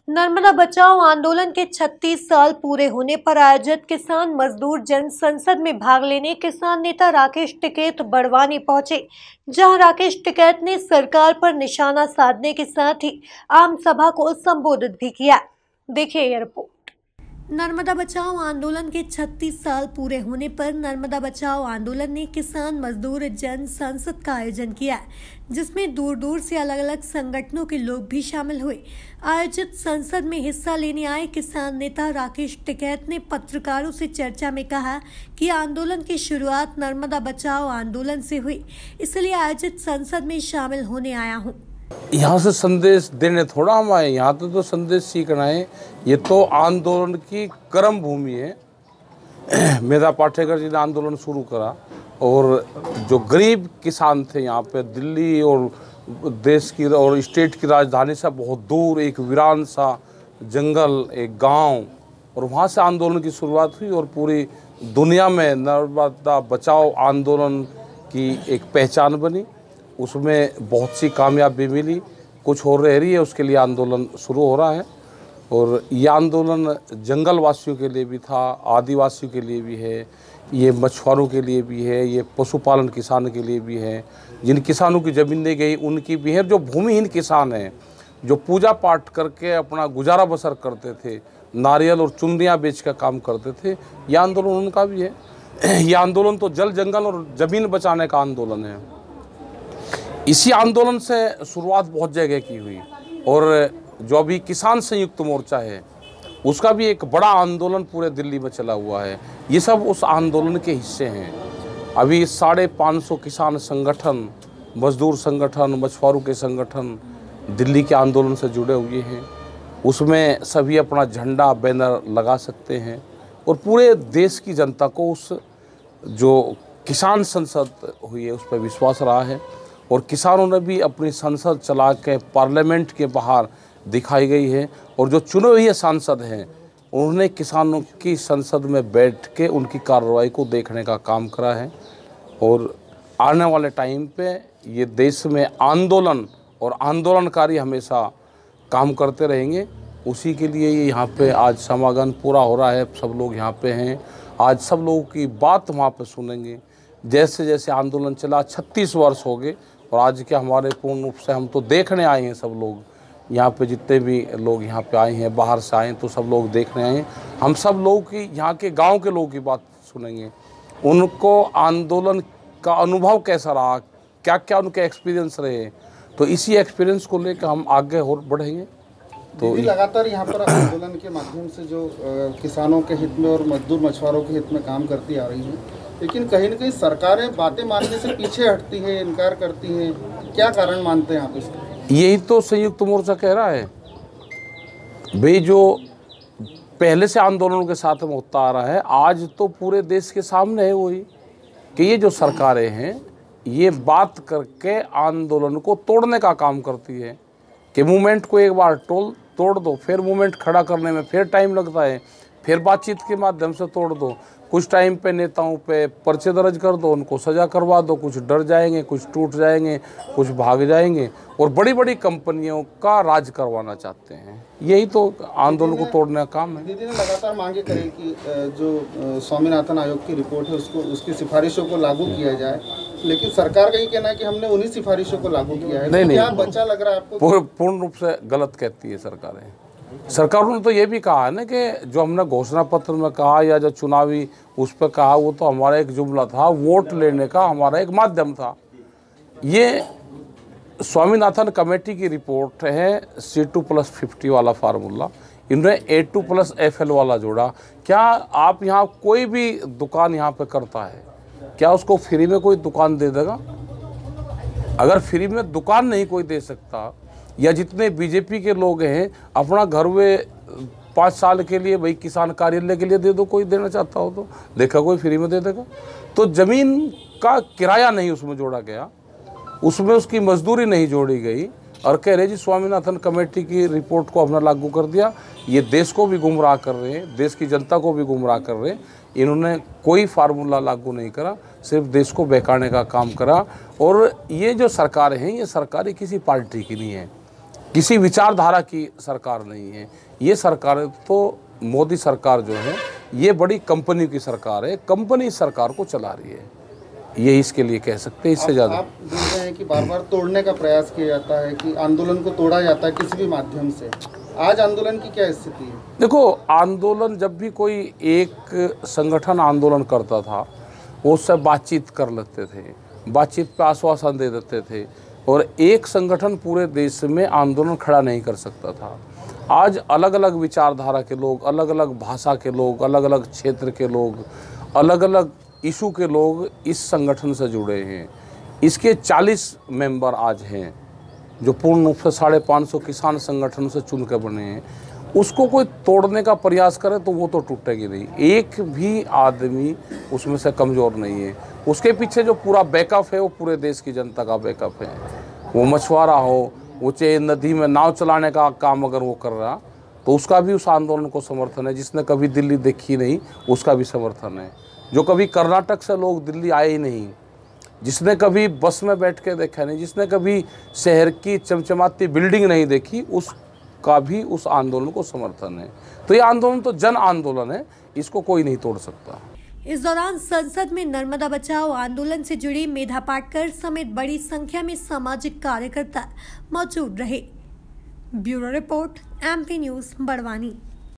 नर्मदा बचाओ आंदोलन के 36 साल पूरे होने पर आयोजित किसान मजदूर जन संसद में भाग लेने किसान नेता राकेश टिकैत बड़वानी पहुंचे, जहां राकेश टिकैत ने सरकार पर निशाना साधने के साथ ही आम सभा को संबोधित भी किया। देखिए यह रिपोर्ट। नर्मदा बचाओ आंदोलन के 36 साल पूरे होने पर नर्मदा बचाओ आंदोलन ने किसान मजदूर जन संसद का आयोजन किया, जिसमें दूर दूर से अलग अलग संगठनों के लोग भी शामिल हुए। आयोजित संसद में हिस्सा लेने आए किसान नेता राकेश टिकैत ने पत्रकारों से चर्चा में कहा कि आंदोलन की शुरुआत नर्मदा बचाओ आंदोलन से हुई, इसलिए आयोजित संसद में शामिल होने आया हूँ। यहाँ से संदेश देने थोड़ा हम आए, यहाँ तो संदेश सीखना है। ये तो आंदोलन की कर्म भूमि है। मेधा पाटेकर जी ने आंदोलन शुरू करा और जो गरीब किसान थे यहाँ पे दिल्ली और देश की और स्टेट की राजधानी से बहुत दूर एक वीरान सा जंगल, एक गांव, और वहाँ से आंदोलन की शुरुआत हुई और पूरी दुनिया में नर्मदा बचाओ आंदोलन की एक पहचान बनी। उसमें बहुत सी कामयाबी मिली, कुछ और रह रही है, उसके लिए आंदोलन शुरू हो रहा है। और ये आंदोलन जंगल वासियों के लिए भी था, आदिवासियों के लिए भी है, ये मछुआरों के लिए भी है, ये पशुपालन किसान के लिए भी है, जिन किसानों की ज़मीन नहीं गई उनकी भी है, जो भूमिहीन किसान हैं, जो पूजा पाठ करके अपना गुजारा बसर करते थे, नारियल और चुनरियाँ बेच कर काम करते थे, यह आंदोलन उनका भी है। यह आंदोलन तो जल जंगल और ज़मीन बचाने का आंदोलन है। इसी आंदोलन से शुरुआत बहुत जगह की हुई और जो अभी किसान संयुक्त मोर्चा है उसका भी एक बड़ा आंदोलन पूरे दिल्ली में चला हुआ है। ये सब उस आंदोलन के हिस्से हैं। अभी 550 किसान संगठन, मजदूर संगठन, मछुआरों के संगठन दिल्ली के आंदोलन से जुड़े हुए हैं। उसमें सभी अपना झंडा, बैनर लगा सकते हैं और पूरे देश की जनता को उस जो किसान संसद हुई है उस पर विश्वास रहा है। और किसानों ने भी अपनी संसद चला के पार्लियामेंट के बाहर दिखाई गई है और जो चुने हुए सांसद हैं उन्होंने किसानों की संसद में बैठ के उनकी कार्रवाई को देखने का काम करा है। और आने वाले टाइम पे ये देश में आंदोलन और आंदोलनकारी हमेशा काम करते रहेंगे। उसी के लिए ये यहाँ पे आज समागम पूरा हो रहा है। सब लोग यहाँ पे हैं, आज सब लोगों की बात वहाँ पे सुनेंगे। जैसे जैसे आंदोलन चला 36 वर्ष हो गए और आज के हमारे पूर्ण रूप से हम तो देखने आए हैं। सब लोग यहाँ पे जितने भी लोग यहाँ पे आए हैं, बाहर से आए तो सब लोग देखने आए हैं। हम सब लोगों की, यहाँ के गांव के लोगों की बात सुनेंगे, उनको आंदोलन का अनुभव कैसा रहा, क्या क्या उनके एक्सपीरियंस रहे, तो इसी एक्सपीरियंस को लेकर हम आगे और बढ़ेंगे। तो लगातार यहाँ पर आंदोलन के माध्यम से जो किसानों के हित में और मजदूर मछुआरों के हित में काम करती आ रही हैं, लेकिन कहीं न कहीं सरकारें बातें मानने से पीछे हटती हैं, इनकार करती हैं। क्या कारण मानते हैं आप इसका? यही तो संयुक्त मोर्चा कह रहा है भाई, जो पहले से आंदोलनों के साथ में होता आ रहा है, आज तो पूरे देश के सामने है वही कि ये जो सरकारें हैं ये बात करके आंदोलन को तोड़ने का काम करती है कि मूवमेंट को एक बार तोड़ दो, फिर मूवमेंट खड़ा करने में फिर टाइम लगता है, फिर बातचीत के माध्यम से तोड़ दो। कुछ टाइम पे नेताओं पे पर्चे दर्ज कर दो, उनको सज़ा करवा दो, कुछ डर जाएंगे, कुछ टूट जाएंगे, कुछ भाग जाएंगे और बड़ी बड़ी कंपनियों का राज करवाना चाहते हैं। यही तो आंदोलन को तोड़ने का काम है। दीदी ने लगातार मांगे करी कि जो स्वामीनाथन आयोग की रिपोर्ट है उसको, उसकी सिफारिशों को लागू किया जाए, लेकिन सरकार का ये कहना है कि हमने उन्हीं सिफारिशों को लागू किया है। नहीं, क्या बच्चा लग रहा है आपको? पूर्ण रूप से गलत कहती है सरकारें। सरकारों ने तो ये भी कहा है ना कि जो हमने घोषणा पत्र में कहा या जो चुनावी उस पर कहा, वो तो हमारा एक जुमला था, वोट लेने का हमारा एक माध्यम था। ये स्वामीनाथन कमेटी की रिपोर्ट है, C2+50 वाला फार्मूला, इन्होंने A2+FL वाला जोड़ा। क्या आप यहाँ कोई भी दुकान यहाँ पे करता है, क्या उसको फ्री में कोई दुकान दे देगा? अगर फ्री में दुकान नहीं कोई दे सकता, या जितने बीजेपी के लोग हैं अपना घर वे 5 साल के लिए भाई किसान कार्यालय के लिए दे दो, कोई देना चाहता हो तो देखा कोई फ्री में दे देगा। तो ज़मीन का किराया नहीं उसमें जोड़ा गया, उसमें उसकी मजदूरी नहीं जोड़ी गई और कह रहे जी स्वामीनाथन कमेटी की रिपोर्ट को हमने लागू कर दिया। ये देश को भी गुमराह कर रहे हैं, देश की जनता को भी गुमराह कर रहे हैं। इन्होंने कोई फार्मूला लागू नहीं करा, सिर्फ देश को बहकाने का काम करा। और ये जो सरकारें हैं, ये सरकारें किसी पार्टी की नहीं है, किसी विचारधारा की सरकार नहीं है। ये सरकार तो मोदी सरकार जो है ये बड़ी कंपनी की सरकार है, कंपनी सरकार को चला रही है, ये इसके लिए कह सकते हैं। इससे ज़्यादा आप बोल रहे हैं कि बार बार तोड़ने का प्रयास किया जाता है, कि आंदोलन को तोड़ा जाता है किसी भी माध्यम से। आज आंदोलन की क्या स्थिति है? देखो, आंदोलन जब भी कोई एक संगठन आंदोलन करता था वो उससे बातचीत कर लेते थे, बातचीत पे आश्वासन दे देते थे, और एक संगठन पूरे देश में आंदोलन खड़ा नहीं कर सकता था। आज अलग अलग विचारधारा के लोग, अलग अलग भाषा के लोग, अलग अलग क्षेत्र के लोग, अलग अलग इशू के लोग इस संगठन से जुड़े हैं। इसके 40 मेंबर आज हैं जो पूर्ण रूप से 550 किसान संगठन से चुन कर बने हैं। उसको कोई तोड़ने का प्रयास करे तो वो तो टूटेगी नहीं, एक भी आदमी उसमें से कमज़ोर नहीं है। उसके पीछे जो पूरा बैकअप है वो पूरे देश की जनता का बैकअप है। वो मछुआरा हो, वो चाहे नदी में नाव चलाने का काम अगर वो कर रहा तो उसका भी उस आंदोलन को समर्थन है। जिसने कभी दिल्ली देखी नहीं उसका भी समर्थन है। जो कभी कर्नाटक से लोग दिल्ली आए ही नहीं, जिसने कभी बस में बैठ के देखा नहीं, जिसने कभी शहर की चमचमाती बिल्डिंग नहीं देखी, उसका भी उस आंदोलन को समर्थन है। तो ये आंदोलन तो जन आंदोलन है, इसको कोई नहीं तोड़ सकता। इस दौरान संसद में नर्मदा बचाओ आंदोलन से जुड़ी मेधा पाटकर समेत बड़ी संख्या में सामाजिक कार्यकर्ता मौजूद रहे। Bureau report, MP news, Barwani.